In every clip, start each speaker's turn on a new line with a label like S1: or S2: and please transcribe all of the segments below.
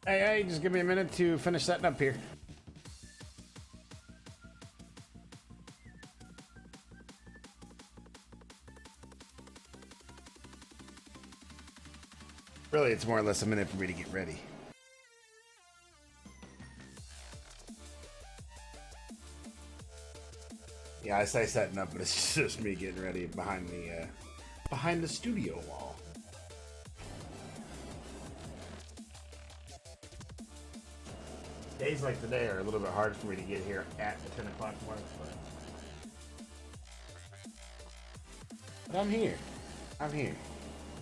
S1: Hey, just give me a minute to finish setting up here. Really, it's more or less a minute for me to get ready. Yeah, I say setting up, but it's just me getting ready behind the studio wall. Days like today are a little bit hard for me to get here at the 10 o'clock mark, but I'm here. I'm here.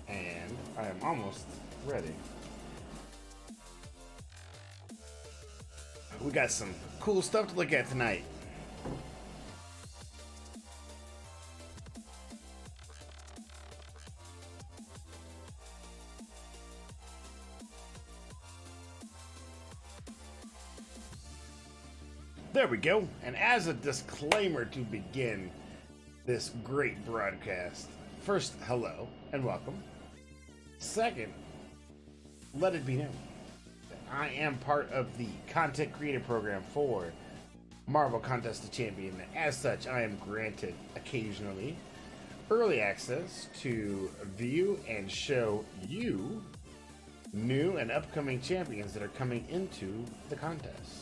S1: And I am almost ready. We got some cool stuff to look at tonight. There we go. And as a disclaimer to begin this great broadcast, first, hello and welcome. Second, let it be known that I am part of the content creator program for Marvel Contest of Champion. As such, I am granted occasionally early access to view and show you new and upcoming champions that are coming into the contest.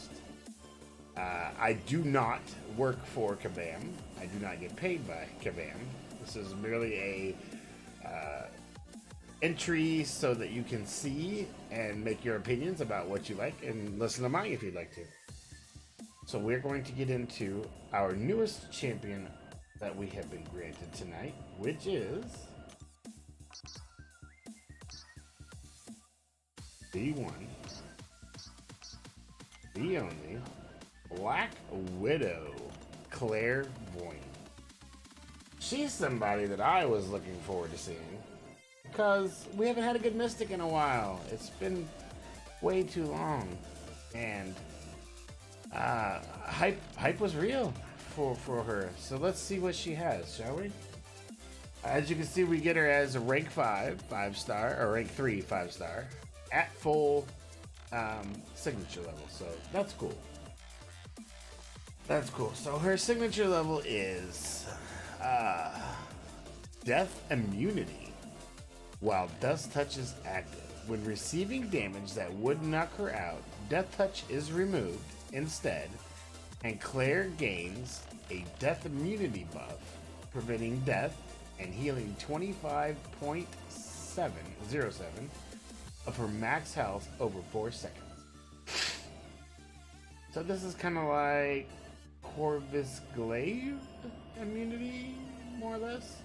S1: I do not work for Kabam. I do not get paid by Kabam. This is merely a entry so that you can see and make your opinions about what you like and listen to mine if you'd like to. So we're going to get into our newest champion that we have been granted tonight, which is the one, the only Black Widow, Claire Voyant. She's somebody that I was looking forward to seeing because we haven't had a good Mystic in a while. It's been way too long, and hype was real for her. So let's see what she has, shall we? As you can see, we get her as a rank 5-star, or rank 3 5-star at full signature level. So that's cool. That's cool. So her signature level is Death Immunity. While Death Touch is active, when receiving damage that would knock her out, Death Touch is removed instead, and Claire gains a Death Immunity buff, preventing death and healing 25.707 of her max health over 4 seconds. So this is kind of like Corvus Glaive immunity, more or less.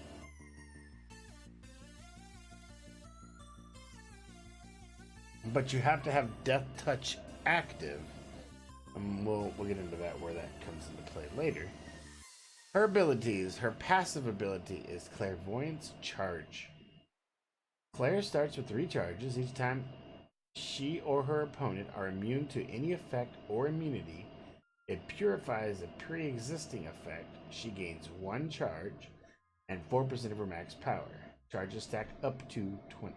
S1: But you have to have Death Touch active. We'll get into that, where that comes into play later. Her abilities, her passive ability is Clairvoyance Charge. Claire starts with 3 charges. Each time she or her opponent are immune to any effect or immunity, it purifies a pre-existing effect. She gains 1 charge and 4% of her max power. Charges stack up to 20.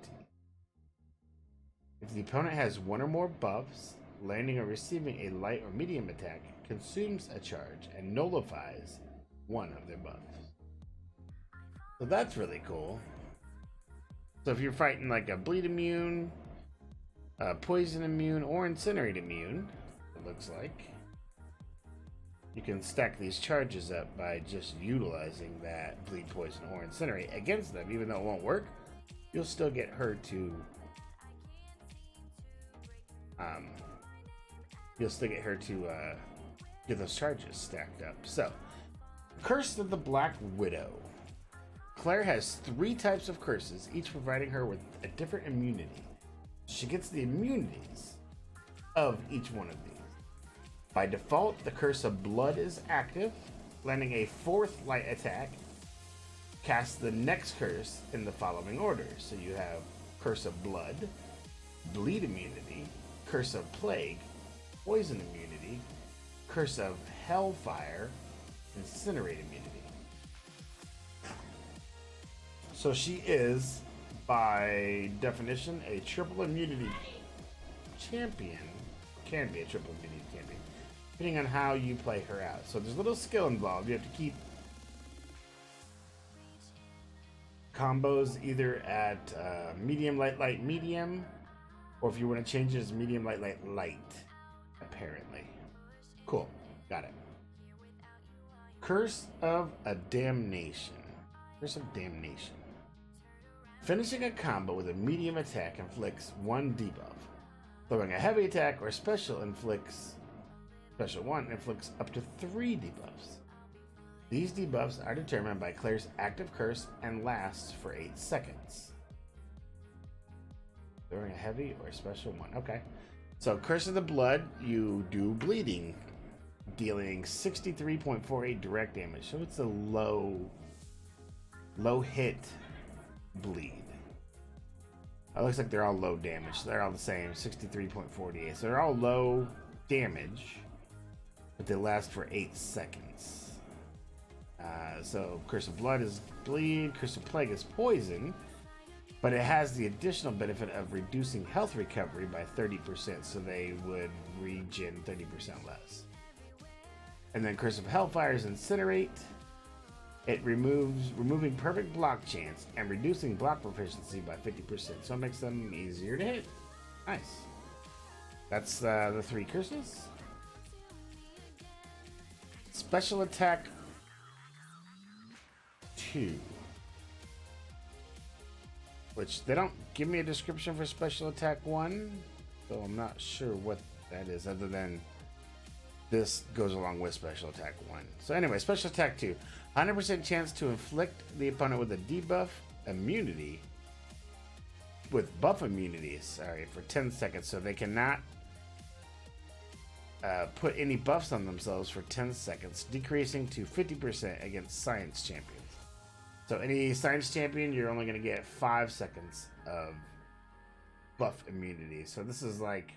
S1: If the opponent has 1 or more buffs, landing or receiving a light or medium attack consumes a charge and nullifies 1 of their buffs. So that's really cool. So if you're fighting like a bleed immune, poison immune, or incinerate immune, it looks like, you can stack these charges up by just utilizing that bleed, poison, or incinerate against them. Even though it won't work, you'll still get her to get those charges stacked up. So, Curse of the Black Widow. Claire has 3 types of curses, each providing her with a different immunity. She gets the immunities of each one of these. By default, the Curse of Blood is active, landing a 4th light attack. Cast the next curse in the following order. So you have Curse of Blood, Bleed Immunity, Curse of Plague, Poison Immunity, Curse of Hellfire, Incinerate Immunity. So she is, by definition, a triple immunity champion. Can be a triple minion champion, depending on how you play her out. So there's a little skill involved. You have to keep combos either at medium, light, light, medium, or if you want to change it as medium, light, light, light, apparently. Cool. Got it. Curse of a Damnation. Curse of Damnation. Finishing a combo with a medium attack inflicts 1 debuff. Throwing a heavy attack or special one inflicts up to 3 debuffs. These debuffs are determined by Claire's active curse and lasts for 8 seconds. Throwing a heavy or special one. Okay. So Curse of the Blood, you do bleeding, dealing 63.48 direct damage. So it's a low hit bleed. It looks like they're all low damage. They're all the same, 63.48. So they're all low damage, but they last for 8 seconds. So Curse of Blood is bleed, Curse of Plague is poison, but it has the additional benefit of reducing health recovery by 30%, so they would regen 30% less. And then Curse of Hellfire is Incinerate. It removing perfect block chance and reducing block proficiency by 50%, so it makes them easier to hit. Nice. That's the 3 curses. Special Attack 2, which they don't give me a description for Special Attack 1, so I'm not sure what that is other than this goes along with Special Attack 1. So anyway, Special Attack 2. 100% chance to inflict the opponent with a debuff immunity. With buff immunity, sorry, for 10 seconds. So they cannot put any buffs on themselves for 10 seconds, decreasing to 50% against Science Champions. So any Science Champion, you're only going to get 5 seconds of buff immunity. So this is like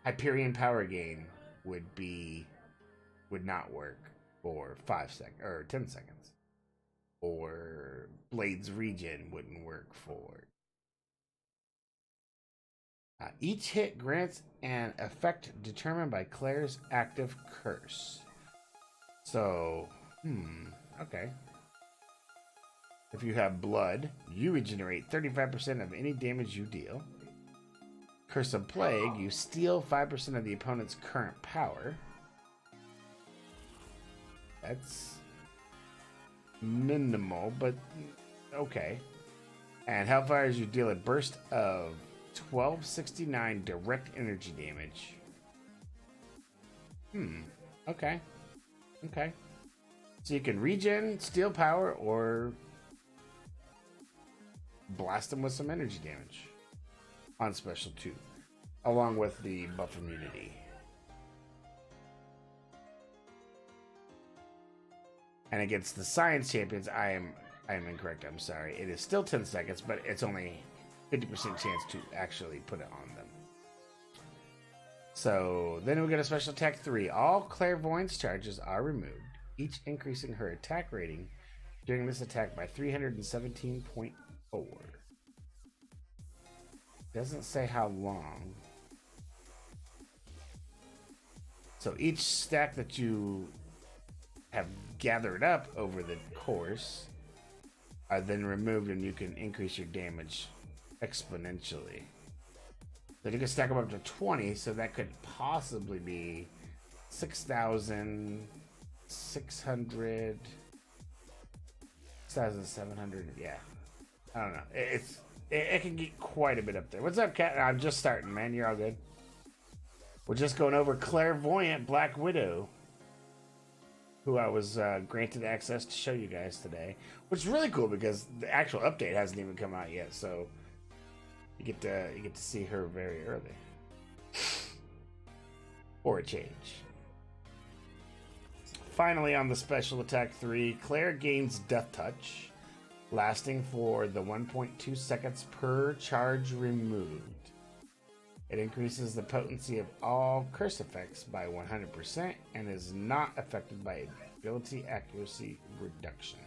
S1: Hyperion Power Gain would not work for 5 seconds or 10 seconds, or Blade's Regen wouldn't work for. Each hit grants an effect determined by Claire's active curse. So, okay. If you have blood, you regenerate 35% of any damage you deal. Curse of Plague, you steal 5% of the opponent's current power. That's minimal, but okay. And Hellfires, you deal a burst of 1269 direct energy damage. Okay. Okay. So you can regen, steal power, or blast them with some energy damage on Special 2, along with the buff immunity. And against the Science Champions, I am incorrect. I'm sorry. It is still 10 seconds, but it's only 50% chance to actually put it on them. So then we get a Special Attack 3. All Clairvoyance charges are removed, each increasing her attack rating during this attack by 317.4. Doesn't say how long. So each stack that you have gathered up over the course are then removed, and you can increase your damage exponentially. So you can stack them up to 20, so that could possibly be 6,600, 6,700. Yeah, I don't know. It can get quite a bit up there. What's up, Cat? I'm just starting, man. You're all good. We're just going over Clairvoyant Black Widow, who I was granted access to show you guys today, which is really cool because the actual update hasn't even come out yet, so you get to see her very early, or a change. Finally, on the Special Attack 3, Claire gains Death Touch, lasting for the 1.2 seconds per charge removed. It increases the potency of all curse effects by 100% and is not affected by ability accuracy reduction.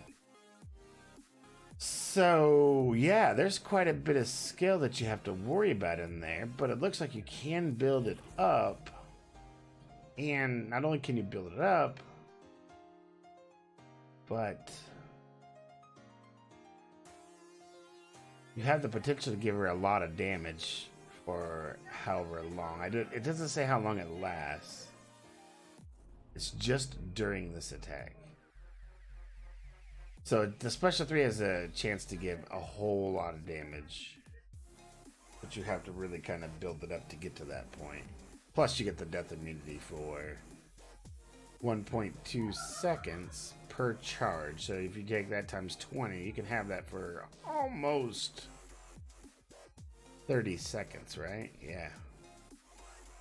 S1: So, yeah, there's quite a bit of skill that you have to worry about in there, but it looks like you can build it up. And not only can you build it up, but you have the potential to give her a lot of damage for however long. It doesn't say how long it lasts. It's just during this attack. So the special 3 has a chance to give a whole lot of damage. But you have to really kind of build it up to get to that point. Plus you get the death immunity for 1.2 seconds per charge. So if you take that times 20, you can have that for almost 30 seconds, right? Yeah.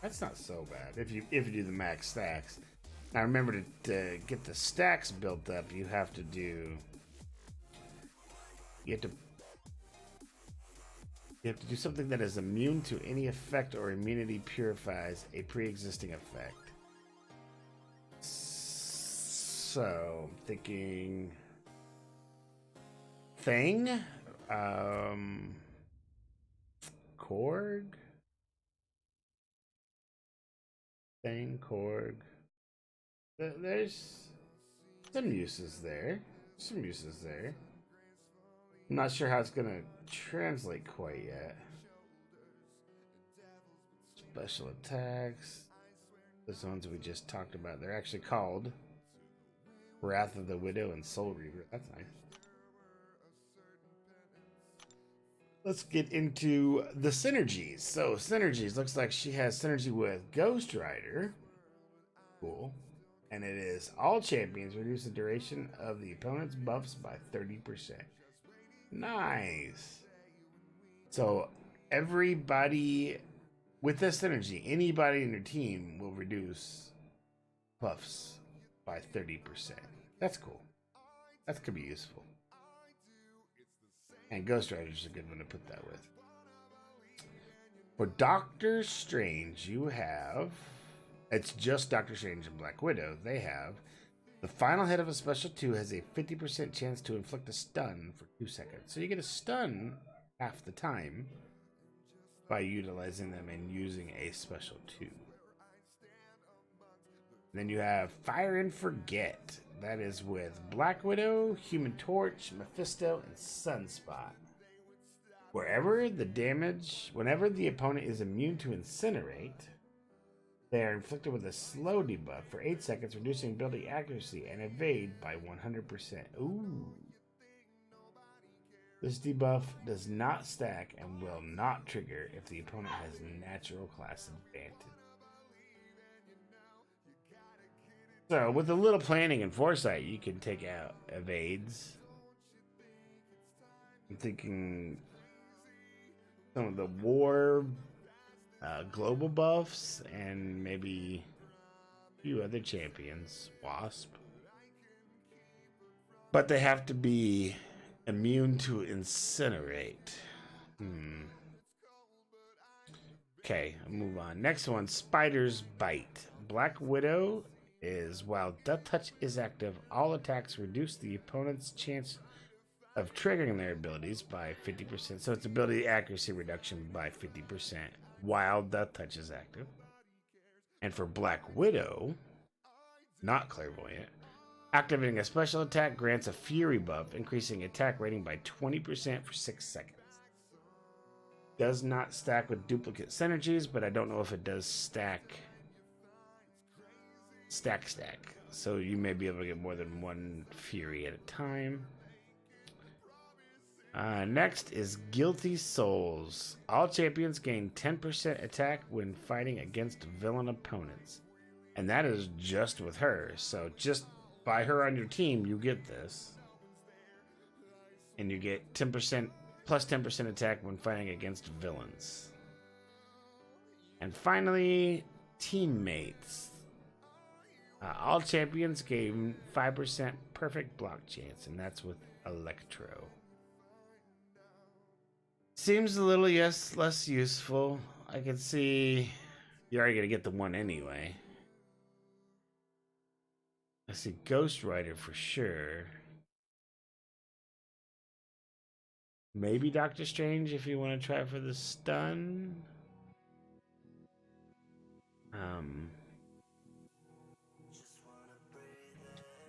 S1: That's not so bad if you do the max stacks. Now remember to get the stacks built up, you have to do something that is immune to any effect or immunity purifies a pre-existing effect. So, thinking Thing, Korg, Thing, Korg. There's some uses there. I'm not sure how it's gonna translate quite yet. Special attacks. Those ones we just talked about. They're actually called Wrath of the Widow and Soul Reaver. That's nice. Let's get into the synergies. So synergies, looks like she has synergy with Ghost Rider. Cool. And it is all champions reduce the duration of the opponent's buffs by 30%. Nice. So everybody with this synergy, anybody in your team will reduce buffs by 30%. That's cool. That could be useful. And Ghost Rider is a good one to put that with. For Doctor Strange, you have... It's just Doctor Strange and Black Widow. They have... The final hit of a special 2 has a 50% chance to inflict a stun for 2 seconds. So you get a stun half the time by utilizing them and using a special 2. Then you have Fire and Forget. That is with Black Widow, Human Torch, Mephisto, and Sunspot. Whenever the opponent is immune to Incinerate, they are inflicted with a slow debuff for 8 seconds, reducing ability accuracy and evade by 100%. Ooh. This debuff does not stack and will not trigger if the opponent has natural class advantage. So, with a little planning and foresight, you can take out evades. I'm thinking some of the war global buffs and maybe a few other champions. Wasp. But they have to be immune to Incinerate. Okay, I'll move on. Next one, Spider's Bite. Black Widow is while Death Touch is active, all attacks reduce the opponent's chance of triggering their abilities by 50%. So it's ability accuracy reduction by 50% while Death Touch is active. And for Black Widow, not Clairvoyant, activating a special attack grants a Fury buff, increasing attack rating by 20% for 6 seconds. Does not stack with duplicate synergies, but I don't know if it does stack. So you may be able to get more than one Fury at a time. Next is Guilty Souls. All champions gain 10% attack when fighting against villain opponents. And that is just with her. So just by her on your team, you get this. And you get 10% plus 10% attack when fighting against villains. And finally, Teammates. All champions gain 5% perfect block chance, and that's with Electro. Seems a little less useful. I can see you're already gonna get the one anyway. I see Ghost Rider for sure. Maybe Doctor Strange if you want to try for the stun. I'm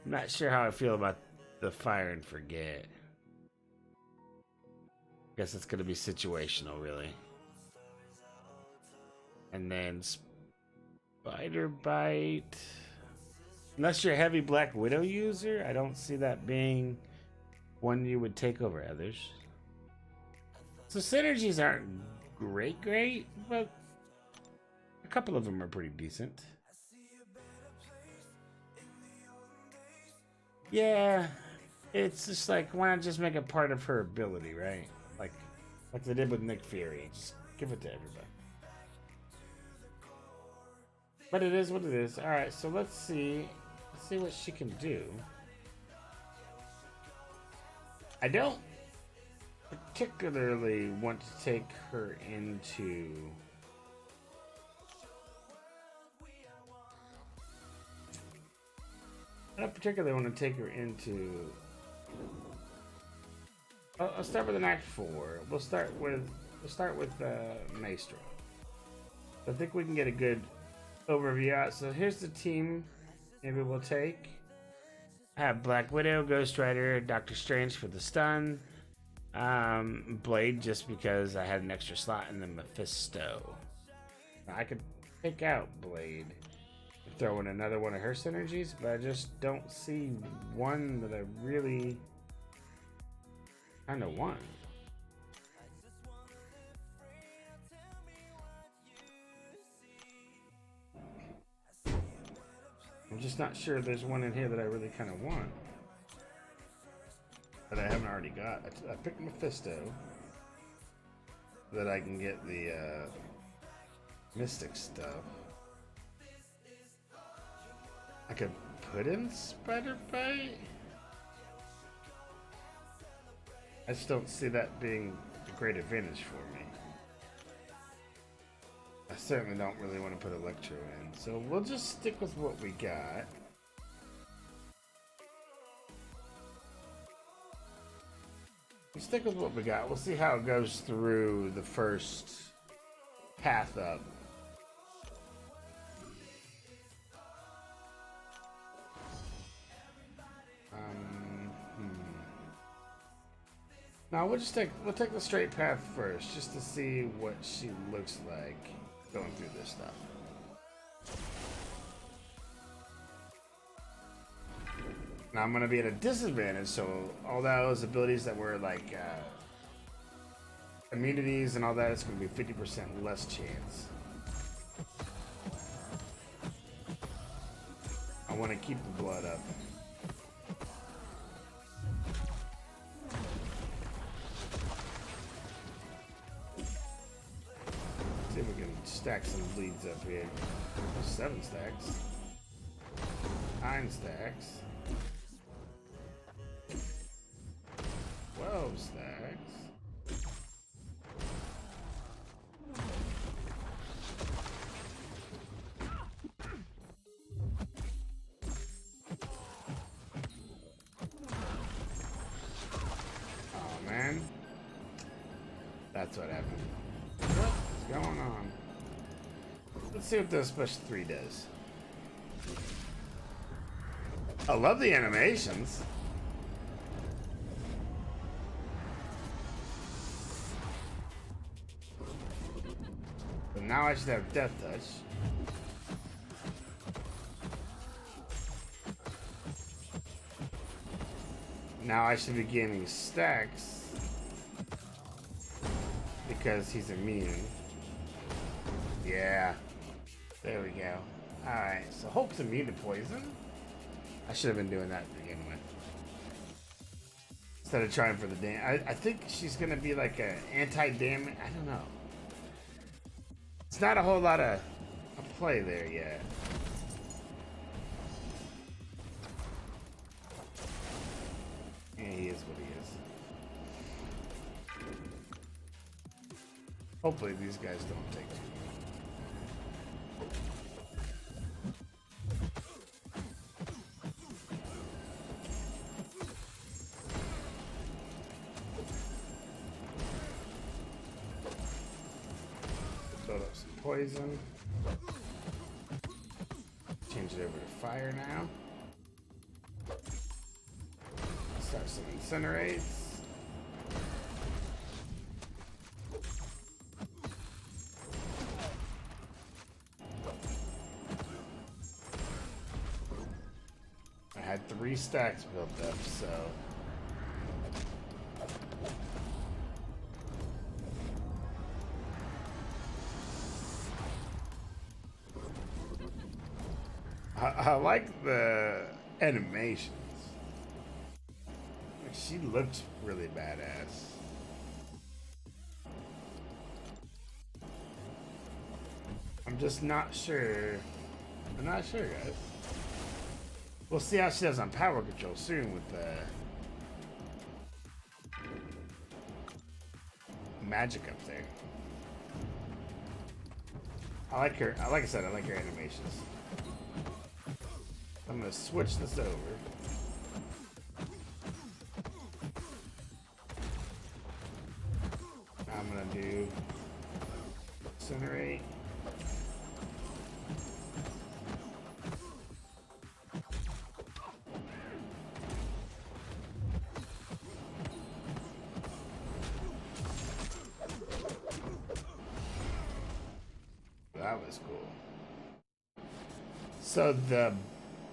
S1: not sure how I feel about the fire and forget. Guess it's going to be situational, really. And then Spider Bite. Unless you're a heavy Black Widow user, I don't see that being one you would take over others. So synergies aren't great, but a couple of them are pretty decent. Yeah, it's just like, why not just make it part of her ability, right? Like they did with Nick Fury. Just give it to everybody. But it is what it is. All right, so let's see what she can do. I don't particularly want to take her into I'll start with an Act 4. We'll start with Maestro. I think we can get a good overview out. So here's the team. Maybe we'll take. I have Black Widow, Ghost Rider, Doctor Strange for the stun. Blade just because I had an extra slot in the Mephisto. I could pick out Blade and throw in another one of her synergies, but I just don't see one that I really kind of want. I'm just not sure there's one in here that I really kind of want. That I haven't already got. I picked Mephisto. So that I can get the Mystic stuff. I could put in Spider Bite. I just don't see that being a great advantage for me. I certainly don't really want to put Electro in. So we'll just stick with what we got. We'll stick with what we got. We'll see how it goes through the first path up. Now we'll take the straight path first, just to see what she looks like going through this stuff. Now I'm gonna be at a disadvantage, so all those abilities that were like immunities and all that, it's gonna be 50% less chance. I want to keep the blood up. See if we can stack some bleeds up here. 7 stacks. 9 stacks. 12 stacks. Oh man. That's what happened. What's going on? Let's see what the special 3 does. I love the animations. But now I should have Death Touch. Now I should be gaining stacks because he's immune. Yeah. There we go. Alright, so Hulk's immune to poison. I should have been doing that to begin with. Instead of trying for the damage. I think she's going to be like an anti-damage. I don't know. It's not a whole lot of play there yet. And he is what he is. Hopefully these guys don't take too long. poison. Change it over to fire now. Start some incinerates. I had 3 stacks built up, so I like the animations. She looked really badass. I'm just not sure. I'm not sure, guys. We'll see how she does on power control soon with the magic up there. I like her. Like I said, I like her animations. I'm gonna switch this over. I'm gonna do incinerate. That was cool. So the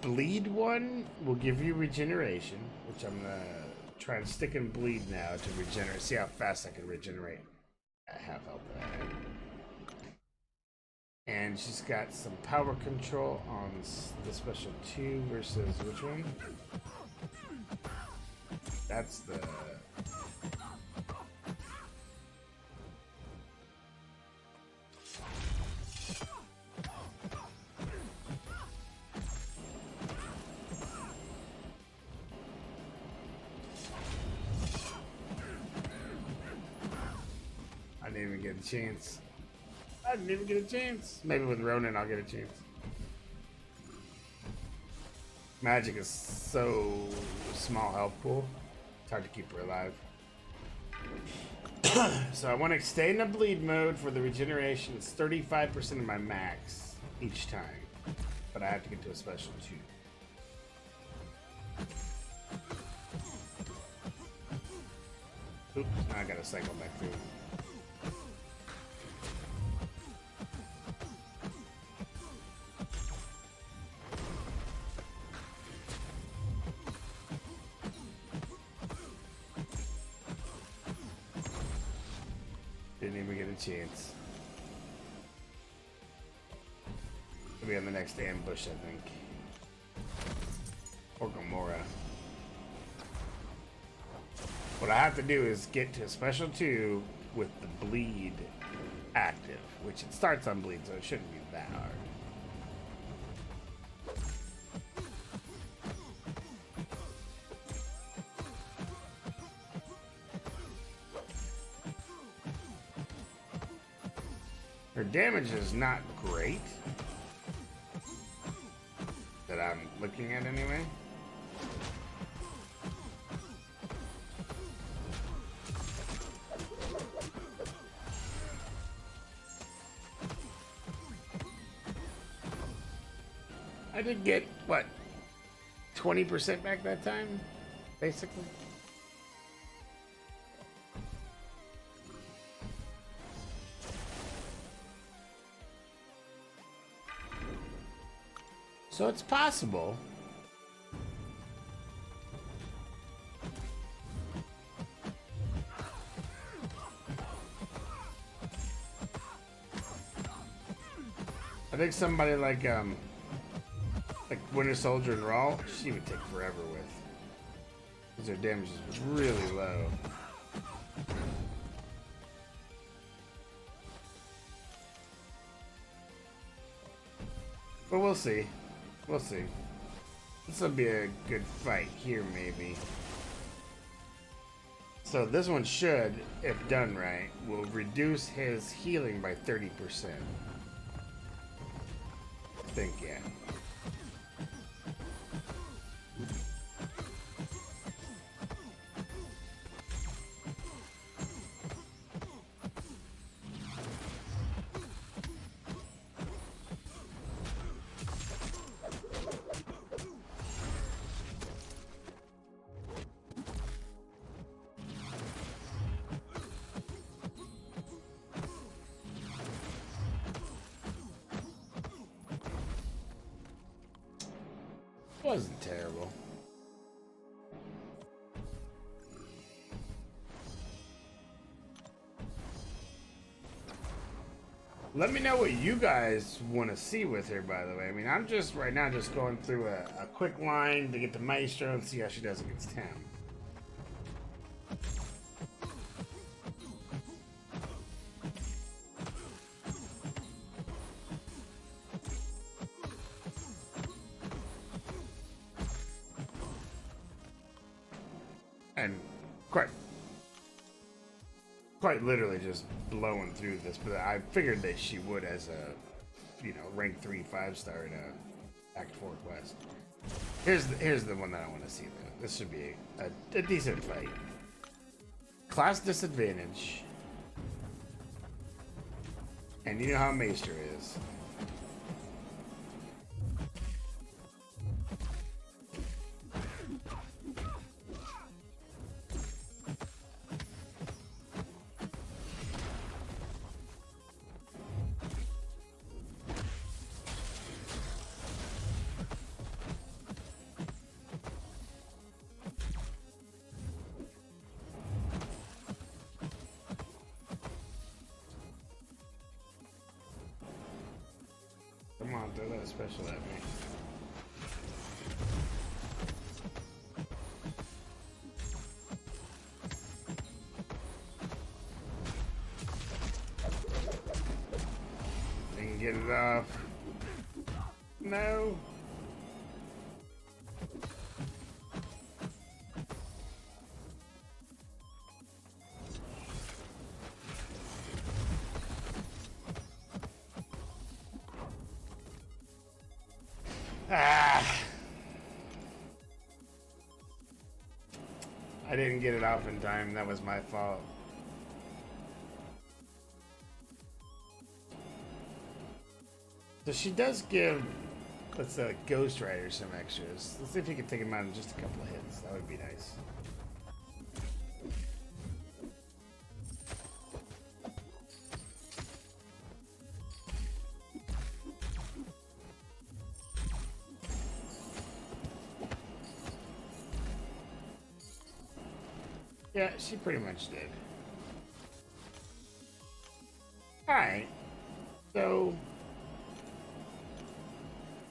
S1: bleed one will give you regeneration, which I'm gonna try to stick in bleed now to regenerate. See how fast I can regenerate at half health. And she's got some power control on the special 2 versus which one? That's the I didn't even get a chance. I didn't even get a chance. Maybe with Ronin I'll get a chance. Magic is so small health pool. It's hard to keep her alive. So I want to stay in the bleed mode for the regeneration. It's 35% of my max each time. But I have to get to a special 2. Oops, now I gotta cycle back through. Didn't even get a chance. We'll be on the next ambush, I think. Or Gomorrah. What I have to do is get to a special 2 with the bleed active, which it starts on bleed, so it shouldn't be that hard. Her damage is not great, that I'm looking at anyway. I did get, what, 20% back that time, basically? So it's possible. I think somebody like Winter Soldier and Raw, she would take forever with. Because her damage is really low. But we'll see. We'll see. This will be a good fight here, maybe. So this one should, if done right, will reduce his healing by 30%. I think, yeah. Wasn't terrible. Let me know what you guys want to see with her, by the way. I mean, I'm just right now just going through a quick line to get the Maestro and see how she does against him. And quite literally just blowing through this, but I figured that she would as a, rank 3 5-star in a Act 4 quest. Here's the one that I want to see though. This should be a decent fight. Class disadvantage. And you know how Maester is. Come on, throw that special at me. Didn't get it off. No. I didn't get it off in time. That was my fault. So she does give, let's say, Ghost Rider some extras. Let's see if you can take him out in just a couple of hits. That would be nice. Yeah, she pretty much did. Alright. So,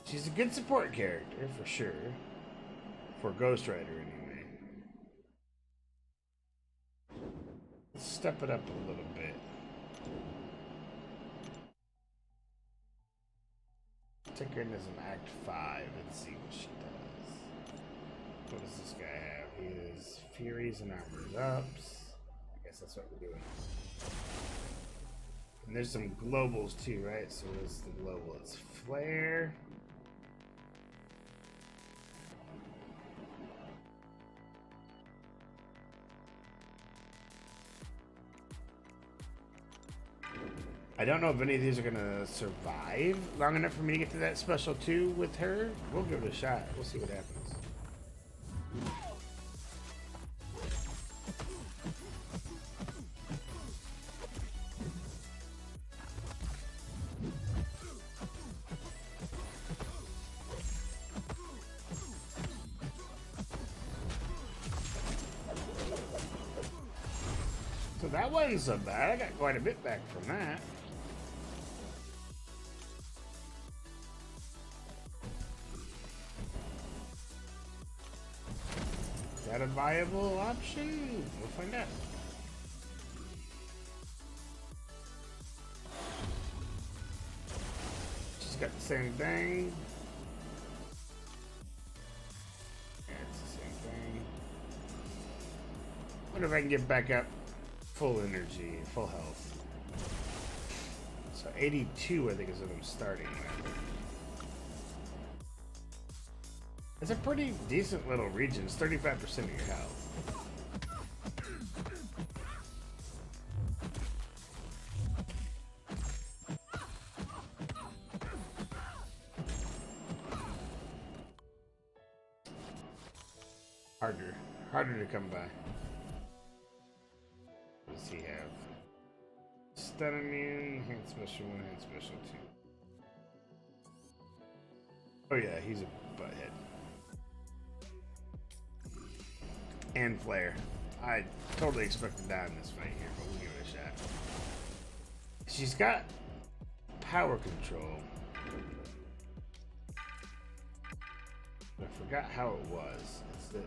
S1: she's a good support character, for sure. For Ghost Rider, anyway. Let's step it up a little bit. Take her into some Act 5 and see what she does. What does this guy have? He is Furies and Armors Ups. I guess that's what we're doing. And there's some globals too, right? So what's the global? It's Flare. I don't know if any of these are gonna survive long enough for me to get to that special 2 with her. We'll give it a shot. We'll see what happens. So that wasn't so bad. I got quite a bit back from that. Is that a viable option? We'll find out. She's got the same thing. Yeah, it's the same thing. Wonder if I can get back up full energy, full health. So 82, I think, is what I'm starting with. It's a pretty decent little region. It's 35% of your health. Harder to come by. What does he have? Stun immune, hand special 1, hand special 2. Oh yeah, he's a butthead. and flare. I totally expect to die in this fight here, but we'll give it a shot. She's got power control. I forgot how it was. It's the...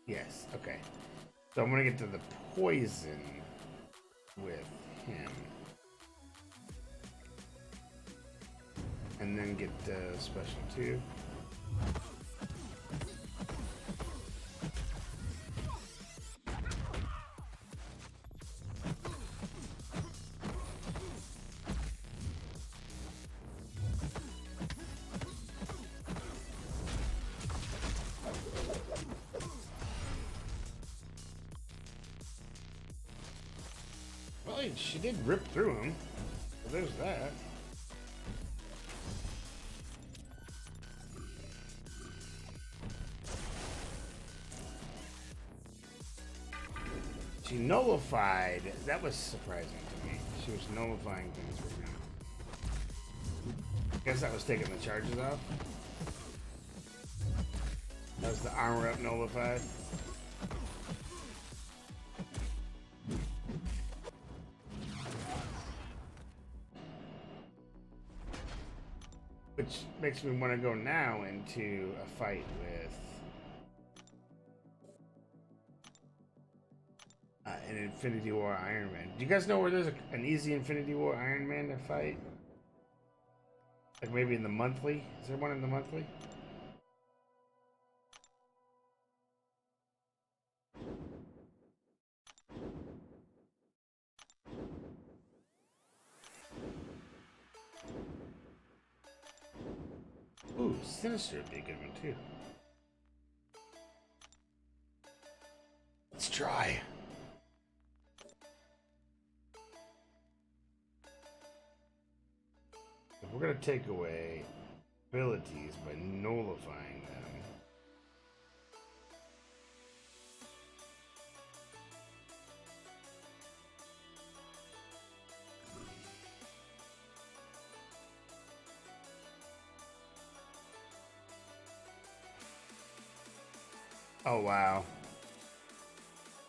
S1: Yes, okay. So I'm gonna get to the poison with him. And then get special 2. Well, she did rip through him. So there's that. She nullified. That was surprising to me. She was nullifying things for me. I guess that was taking the charges off. That was the armor up nullified. Which makes me want to go now into a fight with an Infinity War Iron Man. Do you guys know where there's an easy Infinity War Iron Man to fight? Like maybe in the monthly? Is there one in the monthly? Ooh, Sinister would be a good one too. Let's try. If we're gonna take away abilities by nullifying them, oh wow.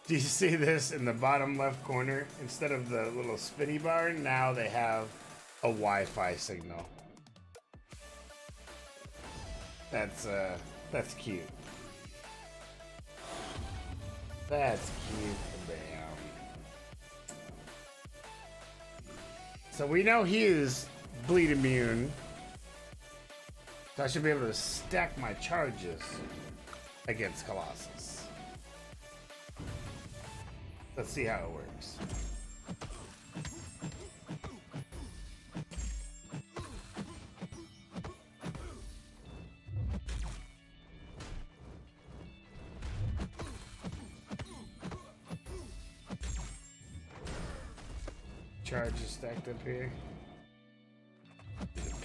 S1: Do you see this in the bottom left corner? Instead of the little spinny bar, now they have a Wi-Fi signal. That's cute. That's cute. Bam. So we know he is bleed immune. So I should be able to stack my charges against Colossus. Let's see how it works. Charges stacked up here.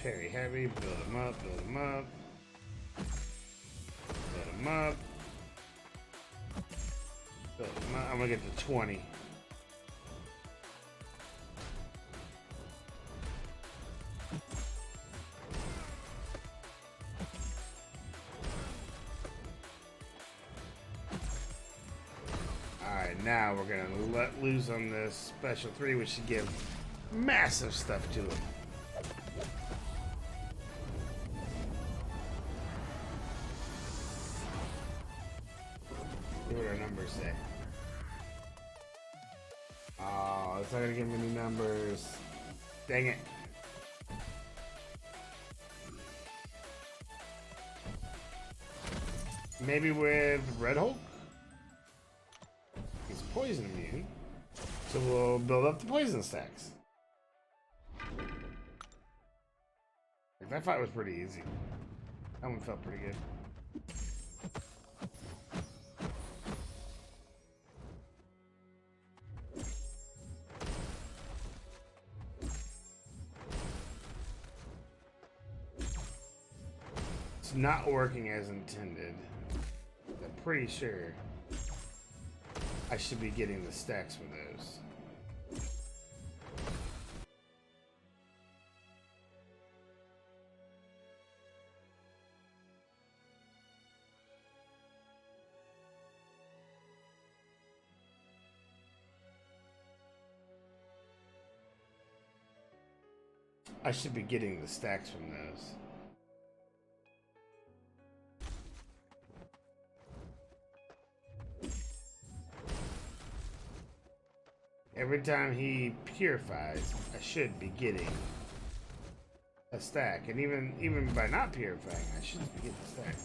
S1: Parry heavy, build him up, build him up. Build him up. Build him up. I'm gonna get to 20. Alright, now we're gonna let loose on this special 3, which should give massive stuff to him. See what our numbers say. Oh, it's not gonna give me any numbers. Dang it. Maybe with Red Hulk? He's poison immune. So we'll build up the poison stacks. That fight was pretty easy. That one felt pretty good. It's not working as intended. I'm pretty sure I should be getting the stacks for those. I should be getting the stacks from those. Every time he purifies, I should be getting a stack. And even by not purifying, I should be getting a stack.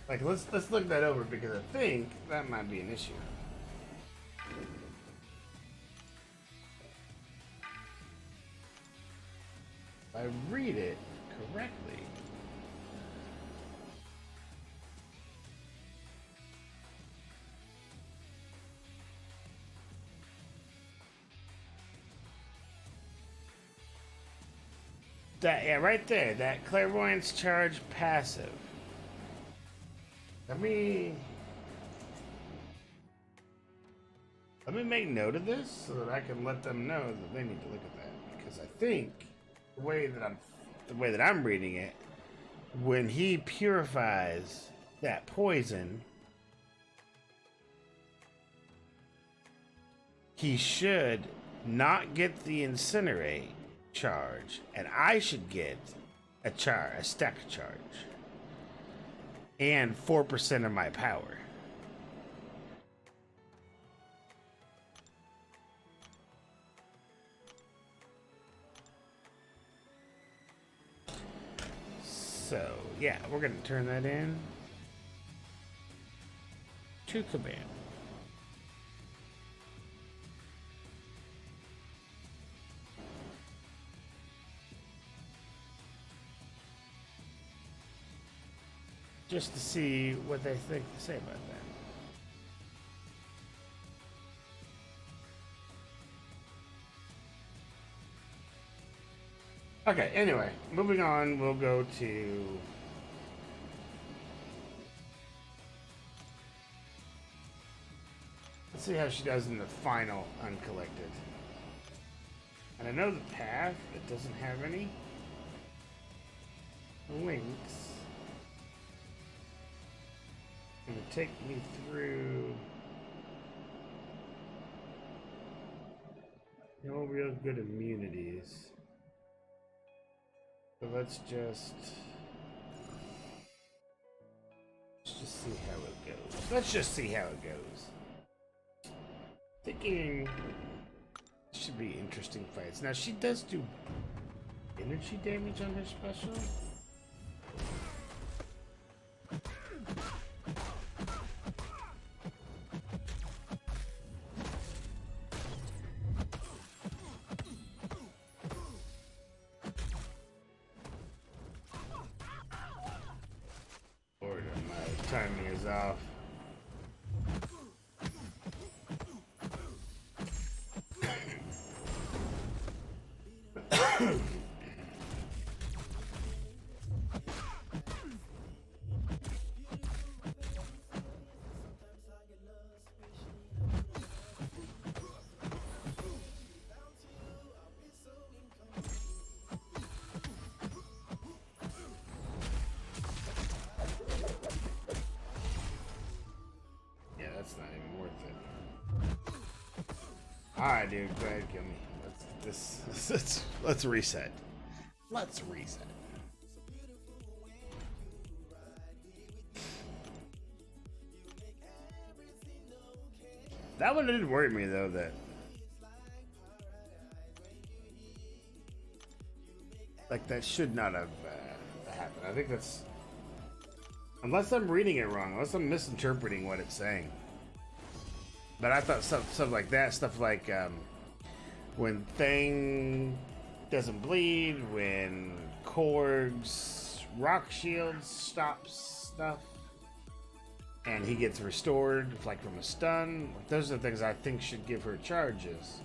S1: Like, let's look that over, because I think that might be an issue. If I read it correctly, that, yeah, right there, that clairvoyance charge passive. Let me make note of this so that I can let them know that they need to look at that, because I think the way that I'm reading it, when he purifies that poison, he should not get the incinerate charge, and I should get a stack charge. And 4% of my power. So, yeah, we're going to turn that in to command. Just to see what they think to say about that. Okay, anyway, moving on, we'll go to... Let's see how she does in the final uncollected. And I know the path, it doesn't have any links. It's gonna take me through no real good immunities. So let's just see how it goes. Let's just see how it goes. Thinking this should be interesting fights. Now she does do energy damage on her special. Timing is off. That's not even worth it. Alright, dude, go ahead, kill me. Let's reset. Let's reset. That one didn't worry me though, that like that should not have happened. I think that's, unless I'm reading it wrong, unless I'm misinterpreting what it's saying. But I thought stuff like that, stuff like when Thing doesn't bleed, when Korg's rock shield stops stuff, and he gets restored, like from a stun. Those are the things I think should give her charges.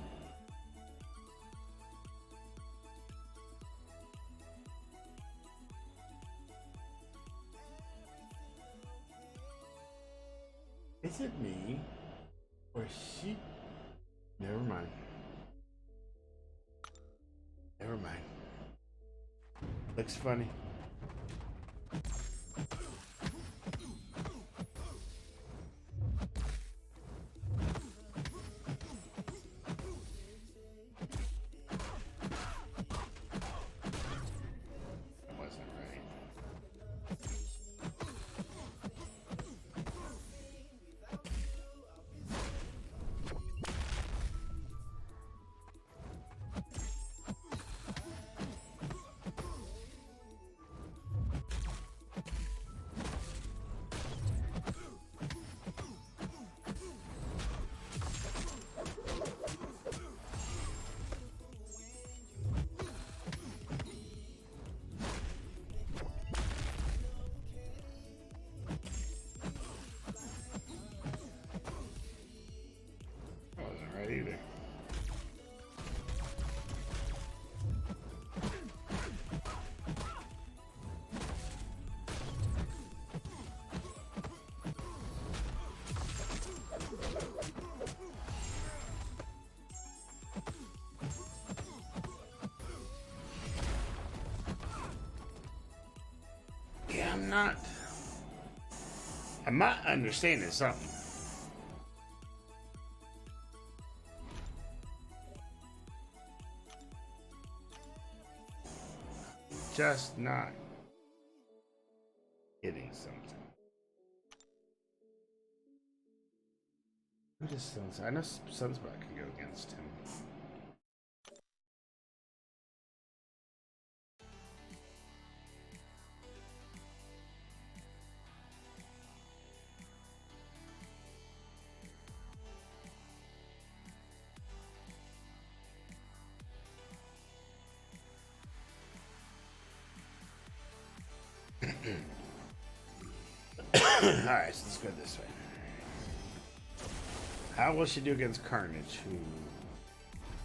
S1: Is it me? Or she? Never mind. Never mind. Looks funny. Either. Yeah, I'm not understanding something. Just not getting something. Who does Sunspot? I know Sunspot can go against him. Alright, so let's go this way. How will she do against Carnage, who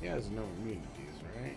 S1: he has no immunities, right?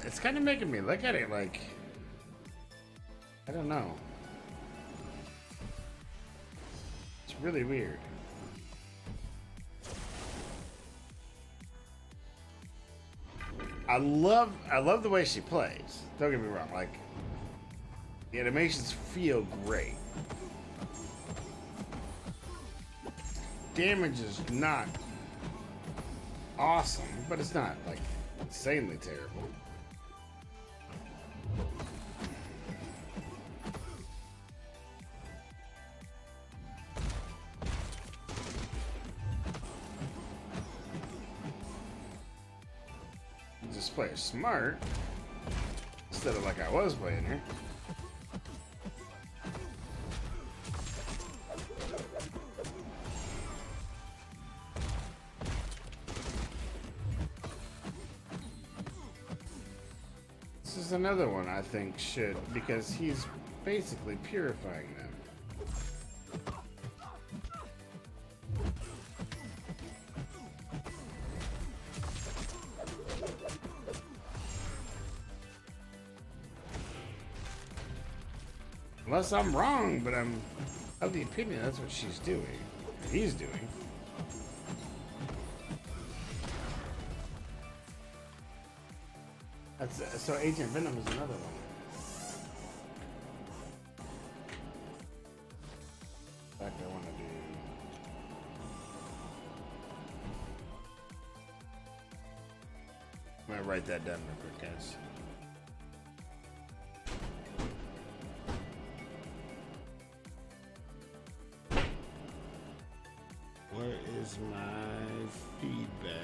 S1: It's kind of making me look at it like, I don't know. It's really weird. I love the way she plays. Don't get me wrong, like the animations feel great. Damage is not awesome, but it's not like insanely terrible. Just play her smart instead of like I was playing her. This is another one I think should, because he's basically purifying them. Unless I'm wrong, but I'm of the opinion that's what she's doing. Or he's doing. That's so Agent Venom is another one. gonna write that down real quick, guys. Where is my feedback?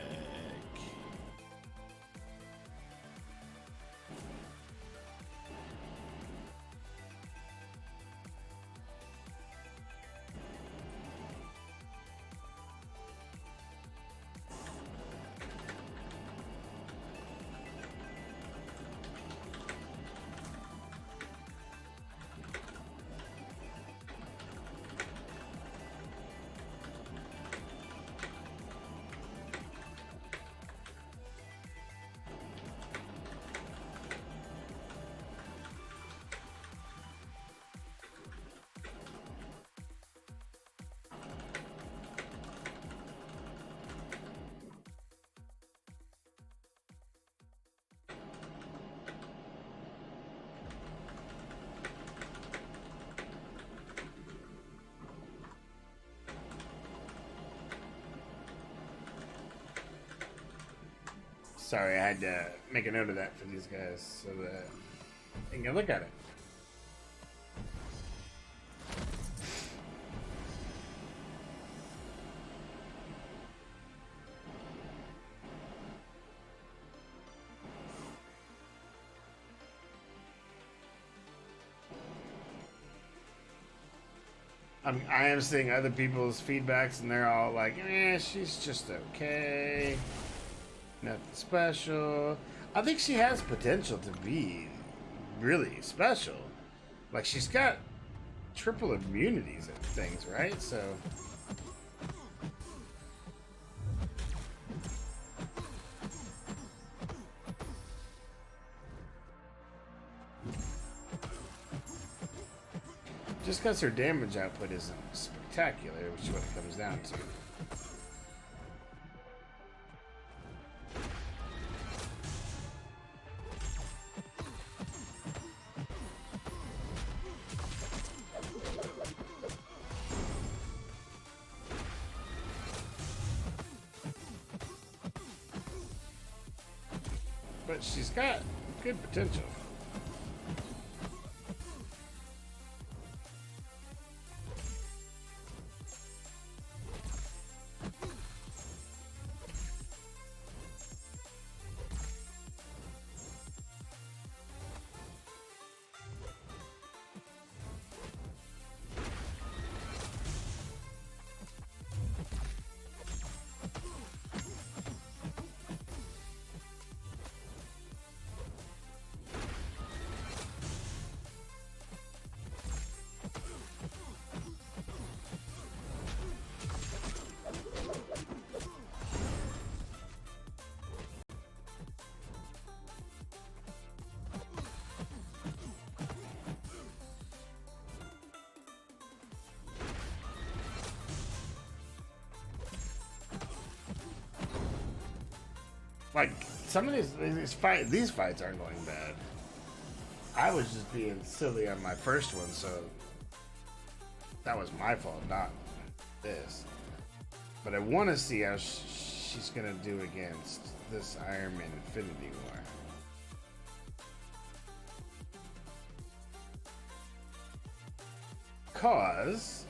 S1: Sorry, I had to make a note of that for these guys so that they can look at it. I am seeing other people's feedbacks, and they're all like, "Eh, she's just okay. Nothing special." I think she has potential to be really special. Like, she's got triple immunities and things, right? So just because her damage output isn't spectacular, which is what it comes down to. But she's got good potential. Like, some of these fights aren't going bad. I was just being silly on my first one, so that was my fault, not this. But I want to see how she's gonna do against this Iron Man Infinity War. Cause,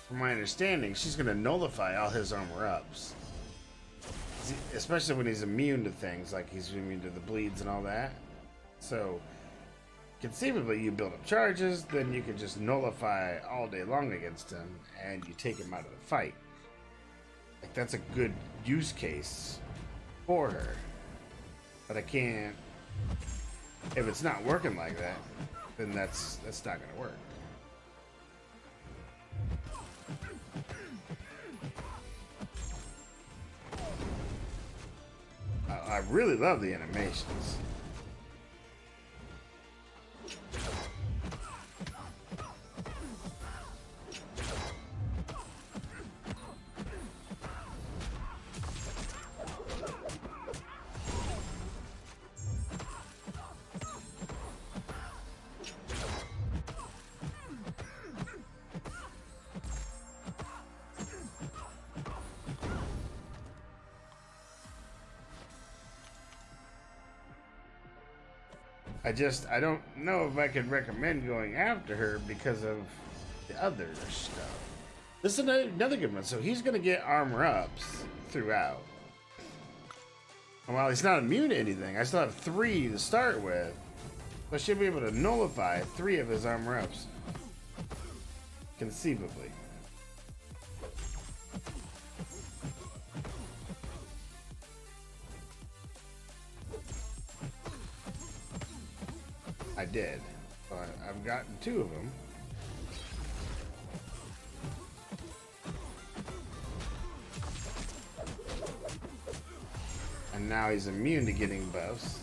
S1: from my understanding, she's gonna nullify all his armor ups. Especially when he's immune to things, like he's immune to the bleeds and all that. So, conceivably, you build up charges, then you can just nullify all day long against him, and you take him out of the fight. Like, that's a good use case for her. But I can't... If it's not working like that, then that's not gonna work. I really love the animations. I don't know if I could recommend going after her because of the other stuff. This is another good one. So he's going to get armor ups throughout. And while he's not immune to anything, I still have 3 to start with. I should be able to nullify 3 of his armor ups. Conceivably. I did. But I've gotten 2 of them. And now he's immune to getting buffs.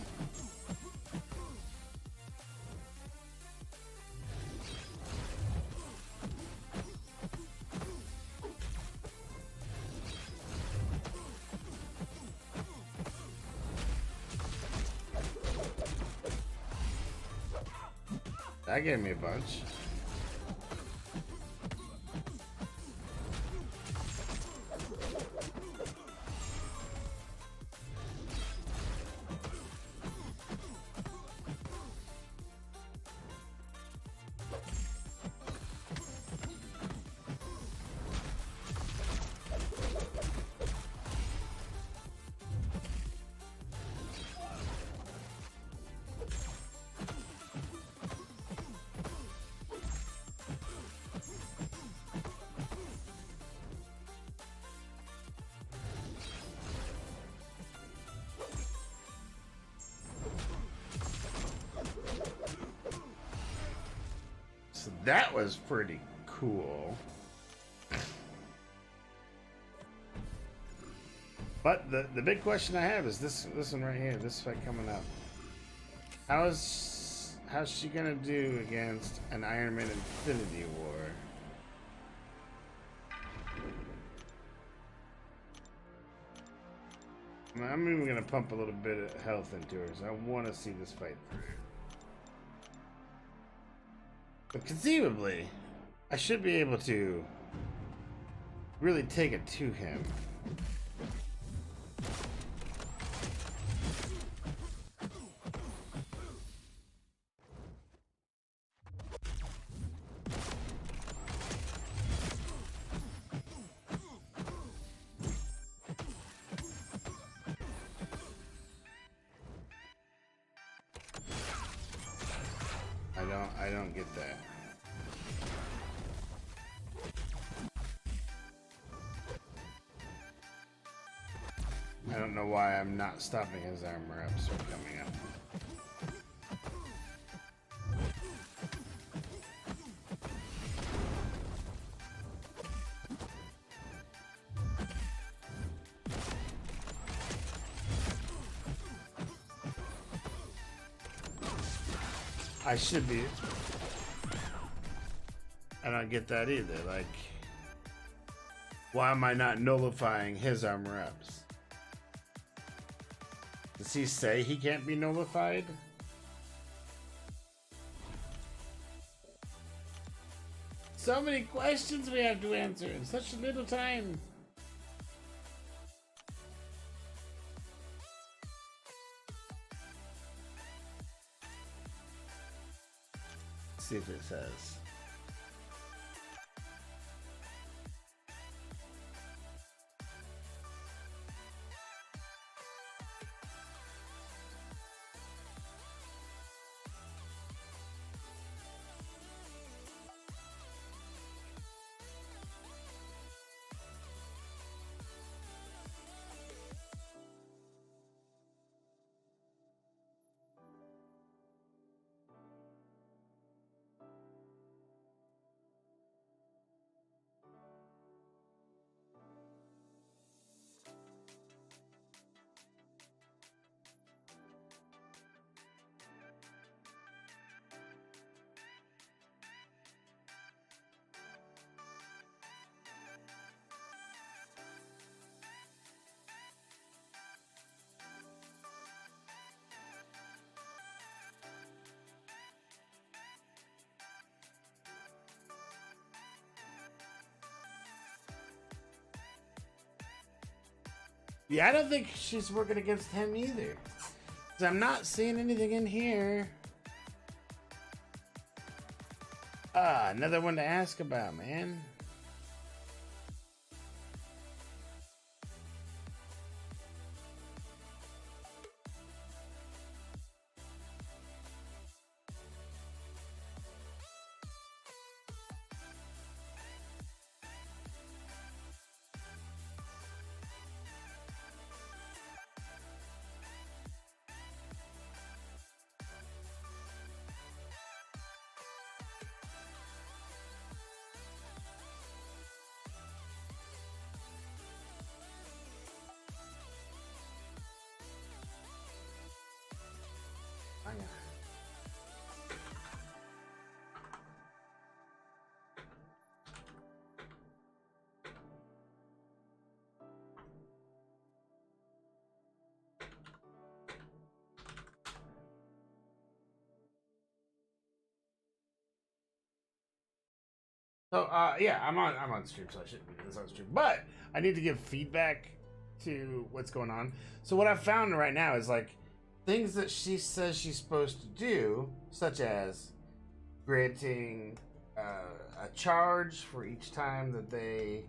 S1: That gave me a bunch. So that was pretty cool. But the big question I have is this one right here, this fight coming up. How's she gonna do against an Iron Man Infinity War? I'm even gonna pump a little bit of health into her, so I want to see this fight through. But conceivably, I should be able to really take it to him. I don't get that. I don't know why I'm not stopping his armor ups from coming up. I should be. I don't get that either. Like, why am I not nullifying his armor ups? Does he say he can't be nullified? So many questions we have to answer in such little time. Let's see if it says. Yeah, I don't think she's working against him either. 'Cause I'm not seeing anything in here Another one to ask about, man. So yeah, I'm on stream, so I shouldn't be doing this on stream. But I need to give feedback to what's going on. So what I've found right now is like things that she says she's supposed to do, such as granting a charge for each time that they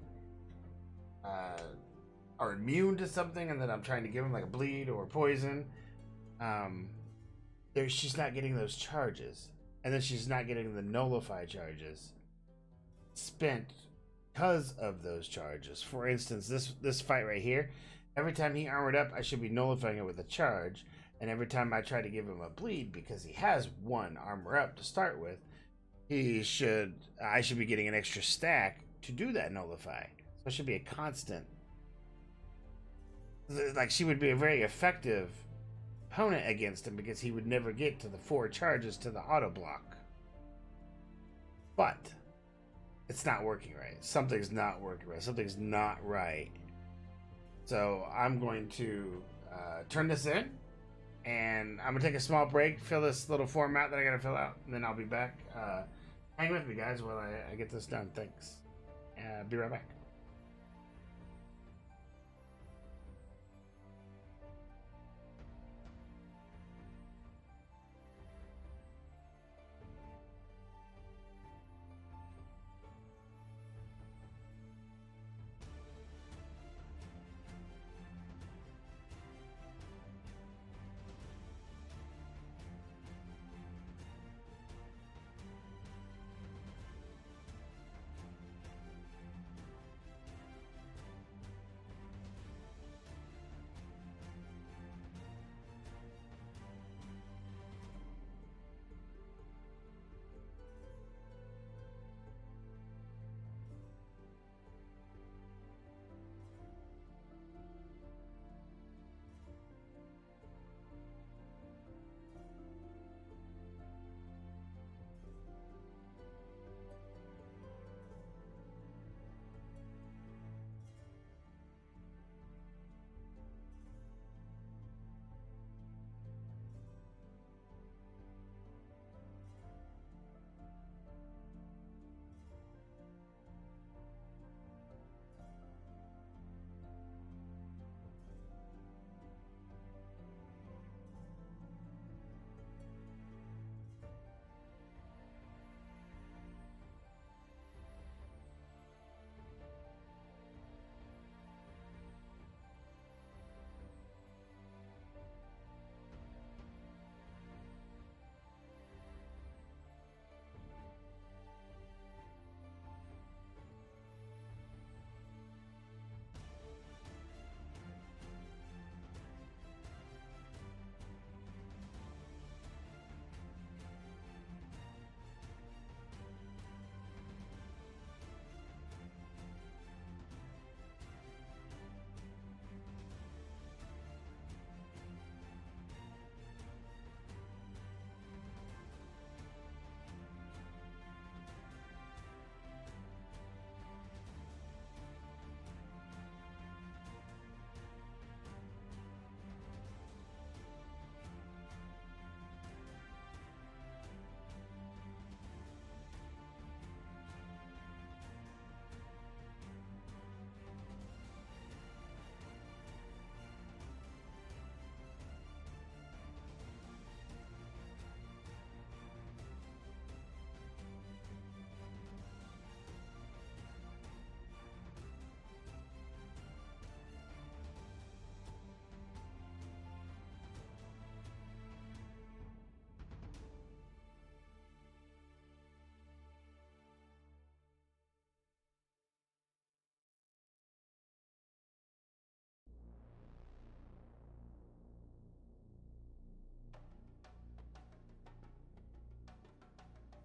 S1: are immune to something, and that I'm trying to give them like a bleed or poison. She's not getting those charges, and then she's not getting the nullify charges spent because of those charges. For instance, this fight right here, every time he armored up, I should be nullifying it with a charge, and every time I try to give him a bleed, because he has one armor up to start with, I should be getting an extra stack to do that nullify. So it should be a constant. Like, she would be a very effective opponent against him because he would never get to the 4 charges to the auto block. But it's not working right. Something's not working right. Something's not right. So I'm going to turn this in, and I'm going to take a small break, fill this little form out that I got to fill out, and then I'll be back. Hang with me, guys, while I get this done. Thanks. Be right back.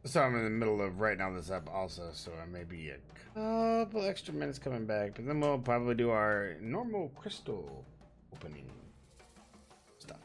S1: So I'm in the middle of writing all this up also, so I may be a couple extra minutes coming back, but then we'll probably do our normal crystal opening stuff.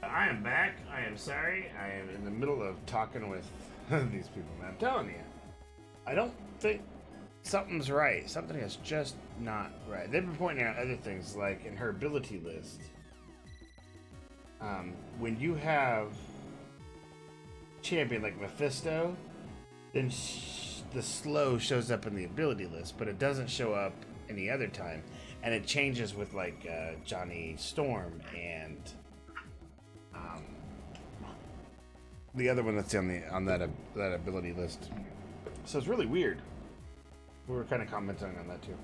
S1: I am back. I am sorry. I am in the middle of talking with these people. Man, I'm telling you, I don't think something's right. Something is just not right. They've been pointing out other things, like in her ability list. When you have champion like Mephisto, then the slow shows up in the ability list, but it doesn't show up any other time, and it changes with like Johnny Storm and the other one that's on that ability list. So it's really weird. We were kind of commenting on that too.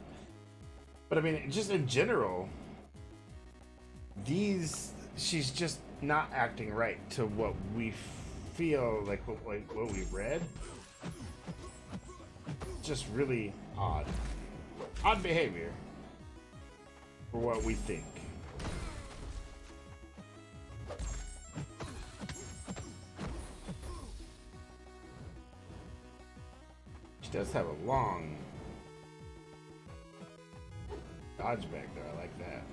S1: But I mean, just in general, she's just not acting right to what we feel like what we read. Just really odd behavior for what we think. She does have a long dodge back there. I like that.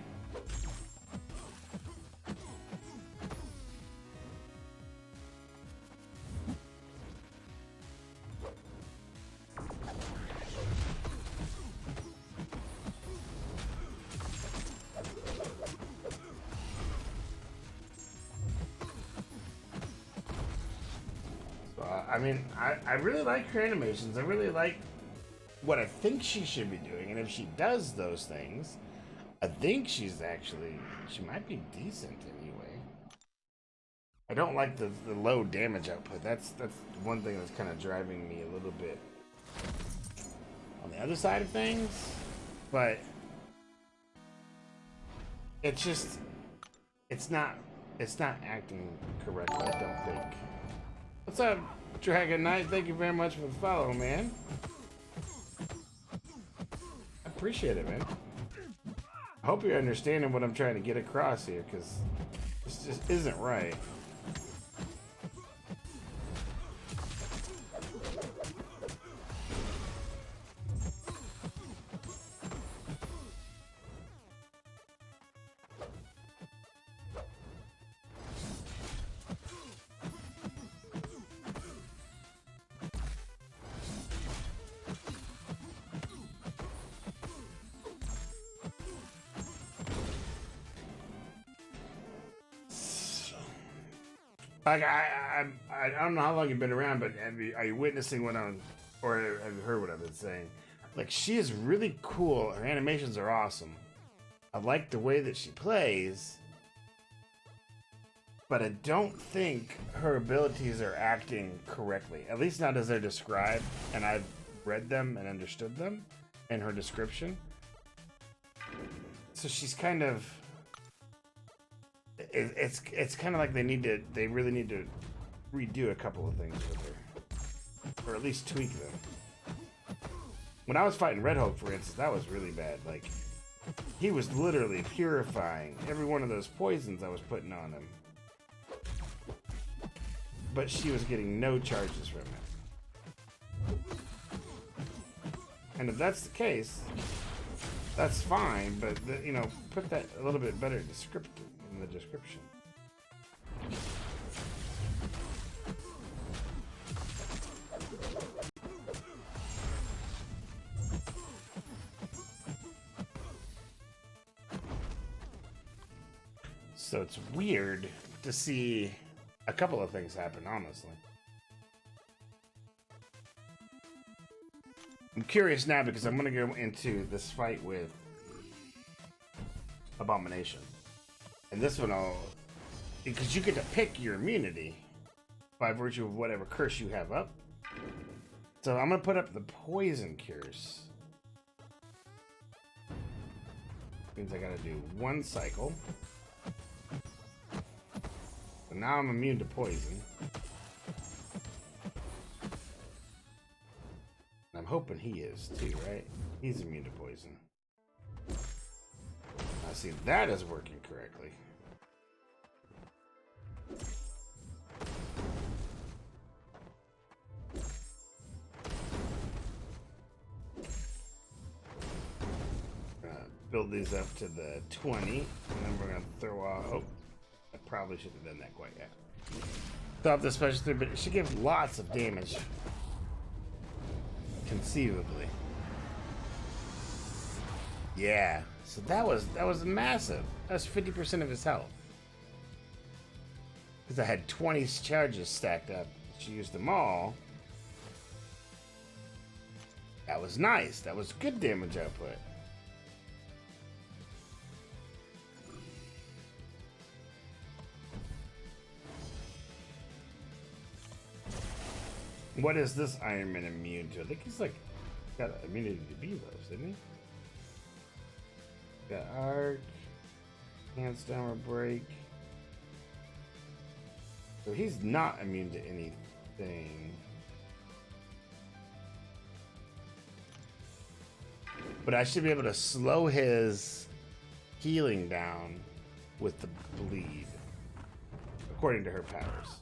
S1: I mean, I really like her animations. I really like what I think she should be doing. And if she does those things, I think she might be decent anyway. I don't like the low damage output. That's one thing that's kind of driving me a little bit on the other side of things. But it's not acting correctly, I don't think. What's up, Dragon Knight? Thank you very much for the follow, man. I appreciate it, man. I hope you're understanding what I'm trying to get across here, because this just isn't right. Like I don't know how long you've been around, but are you witnessing what or have you heard what I've been saying? Like, she is really cool. Her animations are awesome. I like the way that she plays, but I don't think her abilities are acting correctly. At least not as they're described, and I've read them and understood them in her description. So she's kind of... It's kind of like they really need to redo a couple of things with her, or at least tweak them. When I was fighting Red Hulk, for instance, that was really bad. Like, he was literally purifying every one of those poisons I was putting on him, but she was getting no charges from it. And if that's the case, that's fine. But put that a little bit better descriptive in the description. So it's weird to see a couple of things happen, honestly. I'm curious now because I'm going to go into this fight with Abomination. And this one because you get to pick your immunity by virtue of whatever curse you have up. So I'm going to put up the poison cures. Means I got to do one cycle. So now I'm immune to poison. And I'm hoping he is too, right? He's immune to poison. Now see, that is working correctly. Build these up to the 20, and then we're going to throw out... Oh, I probably should have done that quite yet. Thought the special 3, but it should give lots of damage. Conceivably. Yeah. So that was massive. That's 50% of his health. Because I had 20 charges stacked up. She used them all. That was nice. That was good damage output. What is this Iron Man immune to? I think he's like got immunity to B-lows, didn't he? Got arc, hands downward break. So he's not immune to anything. But I should be able to slow his healing down with the bleed, according to her powers.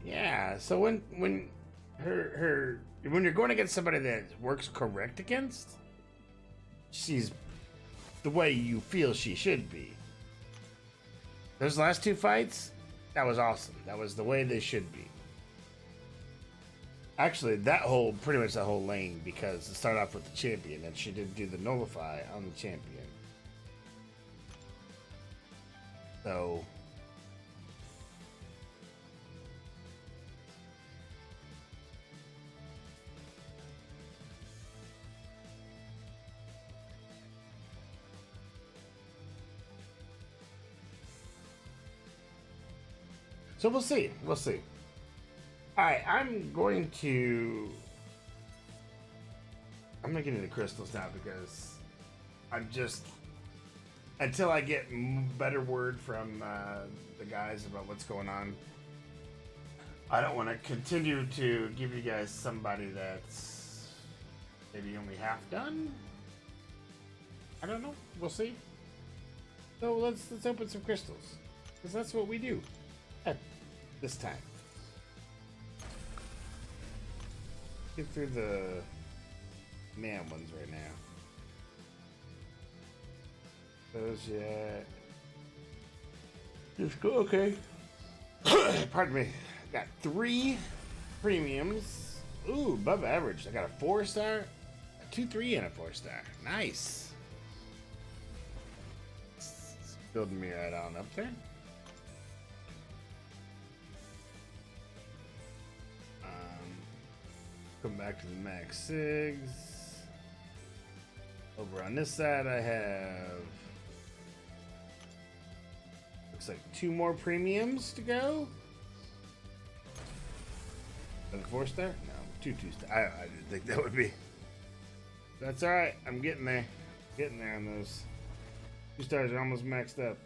S1: Yeah, so when you're going against somebody that works correct against, she's the way you feel she should be. Those last 2 fights, that was awesome. That was the way they should be. Actually, pretty much that whole lane, because it started off with the champion, and she did do the nullify on the champion. So we'll see. We'll see. Alright, I'm gonna get into crystals now because I'm just, until I get better word from the guys about what's going on, I don't want to continue to give you guys somebody that's maybe only half done. I don't know. We'll see. So let's open some crystals, because that's what we do at this time. Get through the man ones right now. Those yet. Just go. Okay. Pardon me. Got 3 premiums. Ooh, above average. I got a 4-star, a 2-3, and a 4-star. Nice. It's building me right on up there. Come back to the max SIGs. Over on this side, I have, looks like 2 more premiums to go. And a 4-star? No, 2 2-star. I didn't think that would be. That's all right. I'm getting there. Getting there on those. 2 stars are almost maxed up.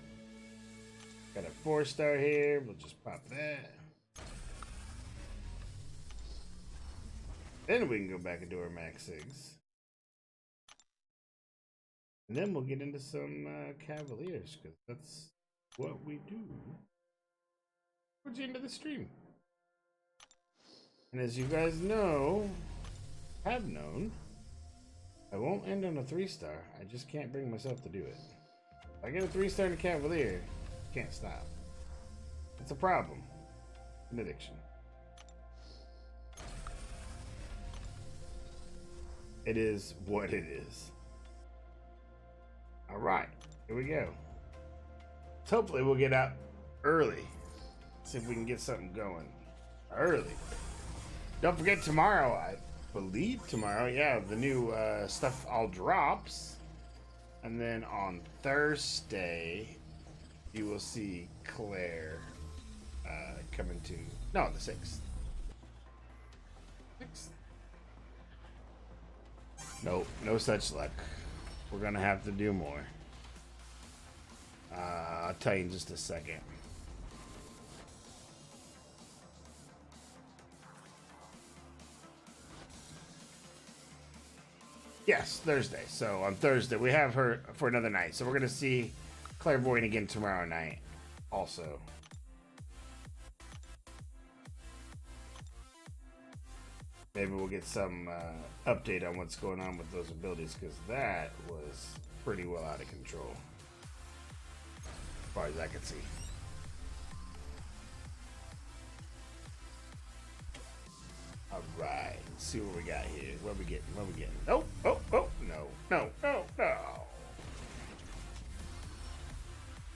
S1: Got a 4-star here. We'll just pop that. Then we can go back and do our max SIGs. And then we'll get into some Cavaliers, because that's what we do towards the end of the stream. And as you guys know, have known, I won't end on a 3-star. I just can't bring myself to do it. If I get a 3-star in a Cavalier, I can't stop. It's a problem. An addiction. It is what it is. All right, here we go. So hopefully we'll get out early. See if we can get something going early. Don't forget tomorrow, I believe tomorrow, yeah, the new stuff all drops. And then on Thursday, you will see Claire coming to, no, the 6th. Nope, no such luck. We're gonna have to do more. I'll tell you in just a second. Yes, Thursday. So on Thursday, we have her for another night. So we're going to see Clairvoyant again tomorrow night also. Maybe we'll get some update on what's going on with those abilities, because that was pretty well out of control. As far as I can see. Alright, let's see what we got here. What we getting? What we getting? Oh, oh, oh, no, no, no, no.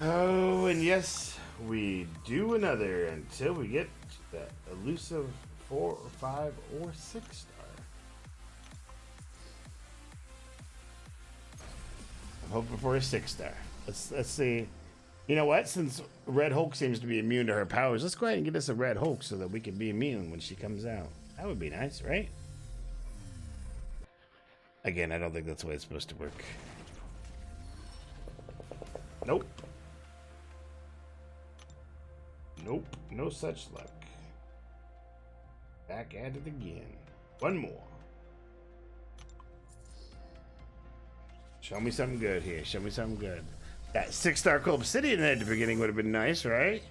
S1: Oh, and yes, we do another until we get that elusive 4 or 5 or 6 star. I'm hoping for a 6 star. Let's see. You know what? Since Red Hulk seems to be immune to her powers, let's go ahead and get us a Red Hulk so that we can be immune when she comes out. That would be nice, right? Again, I don't think that's the way it's supposed to work. Nope. Nope. No such luck. Back at it again. One more. Show me something good here. Show me something good. That 6-star Cold Obsidian at the beginning would have been nice, right?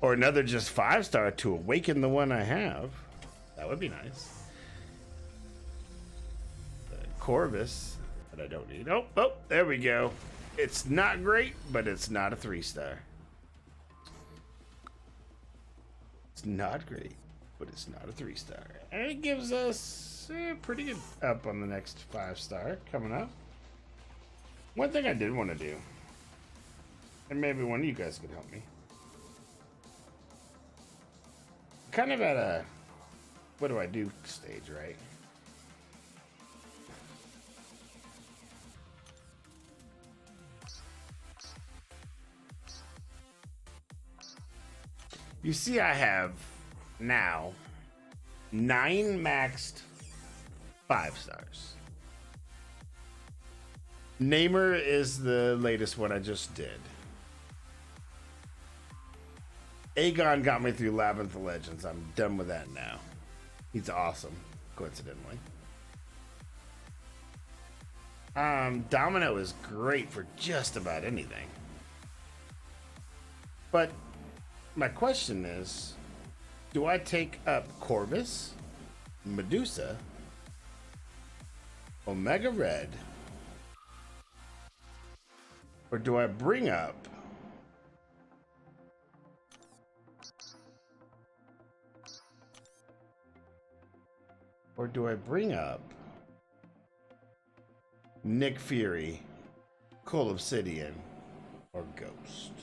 S1: Or another just 5-star to awaken the one I have. That would be nice. Corvus that I don't need. Oh, oh, there we go. It's not great, but it's not a 3-star. It's not great, but it's not a 3-star. And it gives us pretty good up on the next 5-star coming up. One thing I did want to do, and maybe one of you guys could help me. Kind of at a what do I do stage, right? You see, I have now 9 maxed 5 stars. Namer is the latest one I just did. Aegon got me through Labyrinth of Legends. I'm done with that now. He's awesome, coincidentally. Domino is great for just about anything. But my question is, do I take up Corvus, Medusa, Omega Red, or do I bring up Nick Fury, Cold Obsidian, or Ghost?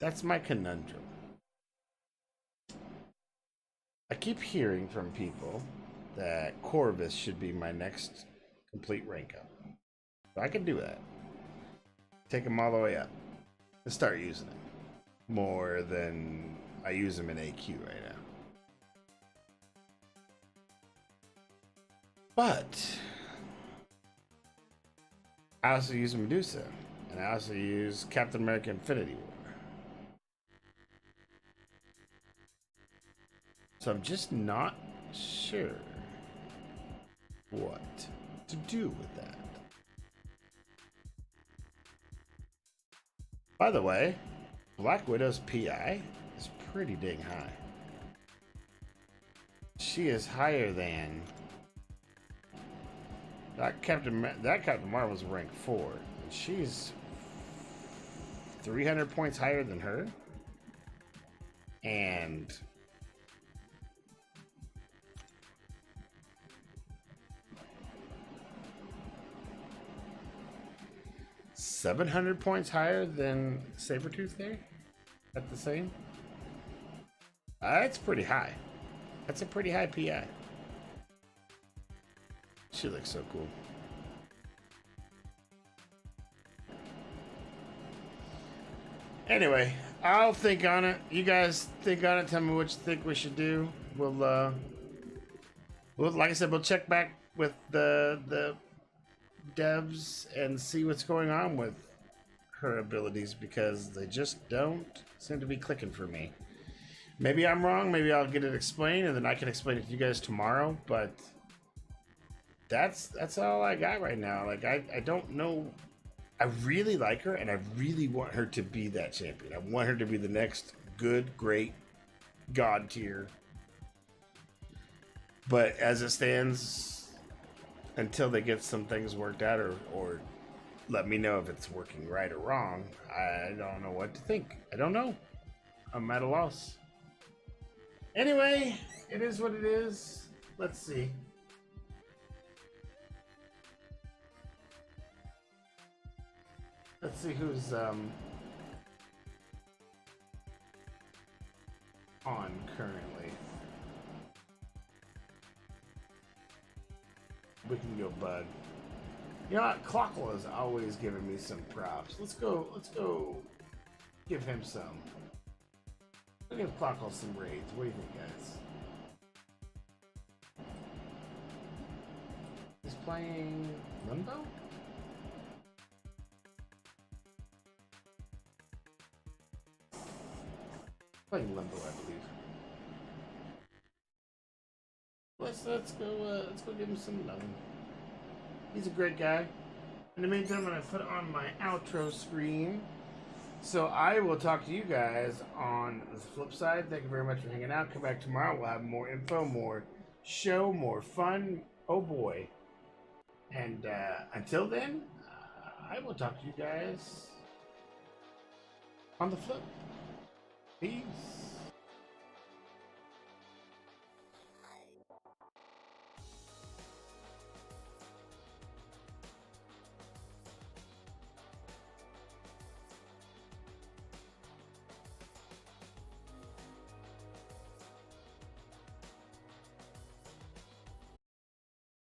S1: That's my conundrum. I keep hearing from people that Corvus should be my next complete rank up. So I can do that. Take him all the way up and start using him more than I use him in AQ right now. But I also use Medusa, and I also use Captain America Infinity War. So I'm just not sure what to do with that. By the way, Black Widow's PI is pretty dang high. She is higher than that Captain Marvel's rank 4. And she's 300 points higher than her. And $700 points higher than Sabretooth there? At the same? That's pretty high. That's a pretty high PI. She looks so cool. Anyway, I'll think on it. You guys think on it. Tell me what you think we should do. We'll like I said, we'll check back with the devs and see what's going on with her abilities because they just don't seem to be clicking for me. Maybe I'm wrong. Maybe I'll get it explained and then I can explain it to you guys tomorrow. But that's all I got right now. Like I don't know. I really like her and I really want her to be that champion. I want her to be the next good, great, god tier. But as it stands, until they get some things worked out or let me know if it's working right or wrong, I don't know what to think. I don't know. I'm at a loss. Anyway, it is what it is. Let's see. Let's see who's on currently. We can go Bud. You know what? Clockle is always giving me some props. Let's go give him some. We'll give Clockle some raids. What do you think, guys? He's playing Limbo? Playing Limbo, I believe. Let's go give him some love. He's a great guy. In the meantime, I'm gonna put on my outro screen. So I will talk to you guys on the flip side. Thank you very much for hanging out. Come back tomorrow. We'll have more info, more show, more fun. Oh boy. And until then, I will talk to you guys on the flip. Peace.